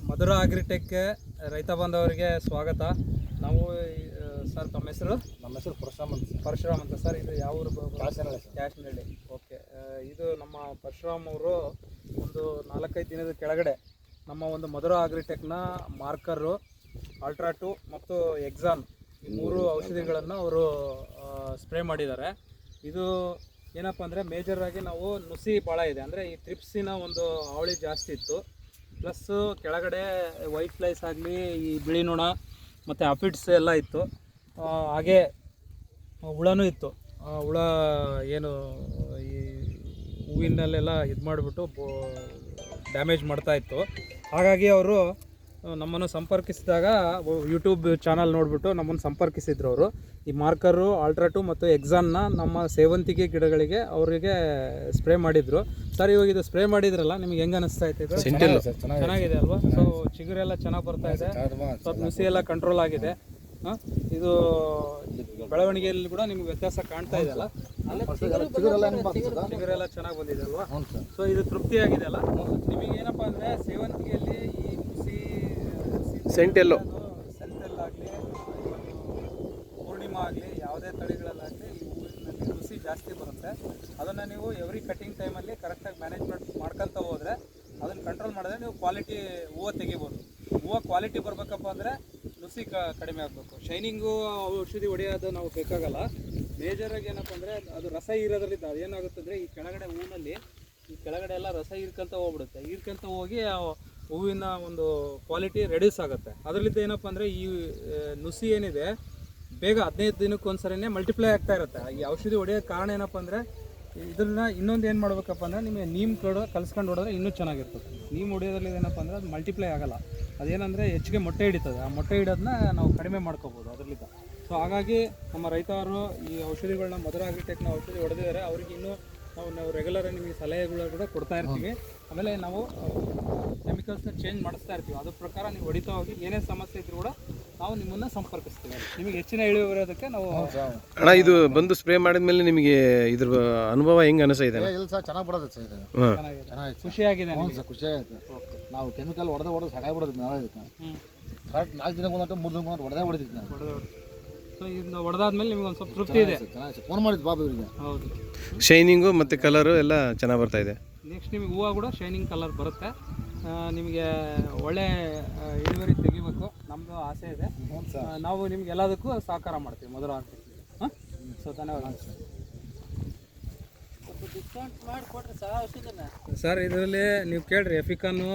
ಮಧುರ ಅಗ್ರಿಟೆಕ್ಗೆ ರೈತ ಬಾಂಧವರಿಗೆ ಸ್ವಾಗತ. ನಾವು ಸರ್ ತಮ್ಮ ಹೆಸರು? ನಮ್ಮ ಹೆಸರು ಪರಶುರಾಮ್ ಅಂತ ಸರ್. ಇದು ಯಾವ ಊರು? ಕ್ಯಾಶ್ನಹಳ್ಳಿ. ಓಕೆ. ಇದು ನಮ್ಮ ಪರಶುರಾಮ್ ಅವರು ಒಂದು 4-5 ದಿನದ ಕೆಳಗಡೆ ನಮ್ಮ ಒಂದು ಮಧುರ ಅಗ್ರಿಟೆಕ್ನ ಮಾರ್ಕರು, ಅಲ್ಟ್ರಾ2 ಮತ್ತು ಎಕ್ಸಾನ್ ಈ 3 ಔಷಧಿಗಳನ್ನು ಅವರು ಸ್ಪ್ರೇ ಮಾಡಿದ್ದಾರೆ. ಇದು ಏನಪ್ಪ ಅಂದರೆ ಮೇಜರ್ ಆಗಿ ನಾವು ನುಸಿ ಭಾಳ ಇದೆ, ಅಂದರೆ ಈ ಟ್ರಿಪ್ಸಿನ ಒಂದು ಹಾವಳಿ ಜಾಸ್ತಿ ಇತ್ತು. ಪ್ಲಸ್ಸು ಕೆಳಗಡೆ ವೈಟ್ ಫ್ಲೈಸ್ ಆಗಲಿ, ಈ ಬಿಳಿ ನೊಣ ಮತ್ತು ಅಫಿಡ್ಸ್ ಎಲ್ಲ ಇತ್ತು. ಹಾಗೆ ಹುಳನೂ ಇತ್ತು. ಹುಳ ಏನು ಈ ಹೂವಿನಲ್ಲೆಲ್ಲ ಇದು ಮಾಡಿಬಿಟ್ಟು ಡ್ಯಾಮೇಜ್ ಮಾಡ್ತಾಯಿತ್ತು. ಹಾಗಾಗಿ ಅವರು ನಮ್ಮನ್ನು ಸಂಪರ್ಕಿಸಿದಾಗ ಯೂಟ್ಯೂಬ್ ಚಾನಲ್ ನೋಡಿಬಿಟ್ಟು ನಮ್ಮನ್ನು ಸಂಪರ್ಕಿಸಿದ್ರು. ಅವರು ಈ ಮಾರ್ಕರು, ಅಲ್ಟ್ರಾ2 ಮತ್ತು ಎಕ್ಸಾನ್ನ ನಮ್ಮ ಸೇವಂತಿಗೆ ಗಿಡಗಳಿಗೆ ಅವರಿಗೆ ಸ್ಪ್ರೇ ಮಾಡಿದರು. ಸರ್, ಇವಾಗ ಇದು ಸ್ಪ್ರೇ ಮಾಡಿದ್ರಲ್ಲ, ನಿಮ್ಗೆ ಹೆಂಗೆ ಅನಿಸ್ತಾ ಇತ್ತು? ಇದು ಚೆನ್ನಾಗಿದೆ ಅಲ್ವಾ? ಸೊ ಚಿಗುರೆಲ್ಲ ಚೆನ್ನಾಗಿ ಬರ್ತಾ ಇದೆ, ಸ್ವಲ್ಪ ನುಸಿ ಎಲ್ಲ ಕಂಟ್ರೋಲ್ ಆಗಿದೆ. ಇದು ಬೆಳವಣಿಗೆಯಲ್ಲಿ ಕೂಡ ನಿಮ್ಗೆ ವ್ಯತ್ಯಾಸ ಕಾಣ್ತಾ ಇದೆ ಅಲ್ಲ? ಚಿಗುರೆಲ್ಲ ಚೆನ್ನಾಗಿ ಬಂದಿದೆ ಅಲ್ವಾ? ಸೊ ಇದು ತೃಪ್ತಿಯಾಗಿದೆ ಅಲ್ಲ ನಿಮಗೆ? ಏನಪ್ಪ ಅಂದರೆ ಸೇವಂತಿಗೆಯಲ್ಲಿ ಈ ನುಸಿ ಸೆಂಟೆಲ್ಲಾಗಲಿ, ಪೂರ್ಣಿಮಾ ಆಗಲಿ, ಯಾವುದೇ ತಳಿಗಳಲ್ಲಾಗಲಿ ಈ ಹೂವಿನಲ್ಲಿ ನುಸಿ ಜಾಸ್ತಿ ಬರುತ್ತೆ. ಅದನ್ನು ನೀವು ಎವ್ರಿ ಕಟಿಂಗ್ ಟೈಮಲ್ಲಿ ಕರೆಕ್ಟಾಗಿ ಮ್ಯಾನೇಜ್ಮೆಂಟ್ ಮಾಡ್ಕೊತ ಹೋದರೆ, ಅದನ್ನು ಕಂಟ್ರೋಲ್ ಮಾಡಿದ್ರೆ ನೀವು ಕ್ವಾಲಿಟಿ ಹೂವು ತೆಗಿಬೋದು. ಹೂವು ಕ್ವಾಲಿಟಿ ಬರಬೇಕಪ್ಪ ಅಂದರೆ ನುಸಿ ಕಡಿಮೆ ಆಗಬೇಕು. ಶೈನಿಂಗು ಔಷಧಿ ಹೊಡೆಯೋದು ನಾವು ಬೇಕಾಗಲ್ಲ. ಮೇಜರಾಗಿ ಏನಪ್ಪ ಅಂದರೆ ಅದು ರಸ ಹೀರೋದ್ರಿಂದ ಅದೇನಾಗುತ್ತೆ ಅಂದರೆ, ಈ ಕೆಳಗಡೆ ಹೂವಿನಲ್ಲಿ ಈ ಕೆಳಗಡೆ ಎಲ್ಲ ರಸ ಹೀರ್ಕೊಂತ ಹೋಗ್ಬಿಡುತ್ತೆ. ಹೀರ್ಕೊಂತ ಹೋಗಿ ಹೂವಿನ ಒಂದು ಕ್ವಾಲಿಟಿ ರೆಡ್ಯೂಸ್ ಆಗುತ್ತೆ. ಅದರಿಂದ ಏನಪ್ಪ ಅಂದರೆ ಈ ನುಸಿ ಏನಿದೆ ಬೇಗ 15 ದಿನಕ್ಕೊಂದ್ಸರಿನೇ ಮಲ್ಟಿಪ್ಲೈ ಆಗ್ತಾ ಇರುತ್ತೆ. ಈ ಔಷಧಿ ಹೊಡೆಯೋಕ್ಕೆ ಕಾರಣ ಏನಪ್ಪ ಅಂದರೆ, ಇದನ್ನು ಇನ್ನೊಂದು ಏನು ಮಾಡಬೇಕಪ್ಪ ಅಂದರೆ, ನಿಮಗೆ ನೀಮ್ ಕಲಿಸ್ಕೊಂಡು ಹೊಡೆದ್ರೆ ಇನ್ನೂ ಚೆನ್ನಾಗಿರ್ತದೆ. ನೀಮ್ ಹೊಡೆಯೋದ್ರಲ್ಲಿ ಏನಪ್ಪ ಅಂದರೆ ಅದು ಮಲ್ಟಿಪ್ಲೈ ಆಗೋಲ್ಲ. ಅದೇನಂದರೆ ಹೆಚ್ಚಿಗೆ ಮೊಟ್ಟೆ ಹಿಡಿತದೆ. ಆ ಮೊಟ್ಟೆ ಹಿಡೋದನ್ನ ನಾವು ಕಡಿಮೆ ಮಾಡ್ಕೋಬೋದು ಅದರಿಂದ. ಸೊ ಹಾಗಾಗಿ ನಮ್ಮ ರೈತರು ಈ ಔಷಧಿಗಳನ್ನ ಮಧುರ ಅಗ್ರಿಟೆಕ್ನ ಔಷಧಿ ಹೊಡೆದಿದ್ದಾರೆ. ಅವ್ರಿಗೆ ಇನ್ನೂ ನಾವು ರೆಗ್ಯುಲರಾಗಿ ನಿಮಗೆ ಸಲಹೆಗಳು ಕೂಡ ಕೊಡ್ತಾ ಇರ್ತೀವಿ. ಆಮೇಲೆ ನಾವು ಕೆಮಿಕಲ್ಸ್ನ ಚೇಂಜ್ ಮಾಡಿಸ್ತಾ ಇರ್ತೀವಿ. ಅದ್ರ ಪ್ರಕಾರ ನೀವು ಹೊಡಿತಾ ಹೋಗಿ ಏನೇ ಸಮಸ್ಯೆ ಇದ್ರೂ ಕೂಡ ನಾವು ನಿಮ್ಮನ್ನು ಸಂಪರ್ಕಿಸ್ತೀವಿ. ನಿಮಗೆ ಹೆಚ್ಚಿನ ಇಳುವರಿ ಬರೋದಕ್ಕೆ ನಾವು ಅಣ್ಣ, ಇದು ಬಂದು ಸ್ಪ್ರೇ ಮಾಡಿದ್ಮೇಲೆ ನಿಮಗೆ ಇದ್ರ ಅನುಭವ ಹೆಂಗೆ ಅನಿಸ್ತಾ? ಇಲ್ಲ ಸರ್, ಚೆನ್ನಾಗಿ ಬಿಡೋದು ಸರ್. ಇದು ಚೆನ್ನಾಗಿದೆ, ಖುಷಿಯಾಗಿದೆ. ಖುಷಿಯಾಗುತ್ತೆ. ನಾವು ಕೆಮಿಕಲ್ ಹೊಡೆದು ಸಾಕಾಗ್ಬಿಡೋದು. ನಾಳೆ ಕರೆಕ್ಟ್ 4 ದಿನಕ್ಕೆ 3 ದಿನಕ್ಕೆ ಹೊಡೆದೇ ಹೊಡಿತೀವಿ ನಾವು. ಸೊ ಇದನ್ನ ಹೊಡೆದಾದ್ಮೇಲೆ ನಿಮ್ಗೆ ಒಂದು ಸ್ವಲ್ಪ ತೃಪ್ತಿ ಇದೆ. ಚೆನ್ನಾಗಿ ಫೋನ್ ಮಾಡಿದ್ದು ಬಾಬು ಇವರಿಗೆ. ಹೌದು, ಶೈನಿಂಗು ಮತ್ತು ಕಲರು ಎಲ್ಲ ಚೆನ್ನಾಗಿ ಬರ್ತಾ ಇದೆ. ನೆಕ್ಸ್ಟ್ ನಿಮಗೆ ಹೂವು ಕೂಡ ಶೈನಿಂಗ್ ಕಲರ್ ಬರುತ್ತೆ. ನಿಮಗೆ ಒಳ್ಳೆ ಇಳುವರಿ ತೆಗಿಬೇಕು, ನಮ್ಮದು ಆಸೆ ಇದೆ. ನಾವು ನಿಮ್ಗೆ ಎಲ್ಲದಕ್ಕೂ ಸಹಕಾರ ಮಾಡ್ತೀವಿ ಮಧುರ ಅಗ್ರಿಟೆಕ್. ಸೊ ಧನ್ಯವಾದ ಸರ್. ಇದರಲ್ಲಿ ನೀವು ಕೇಳ್ರಿ, ಎಫಿಕಾನು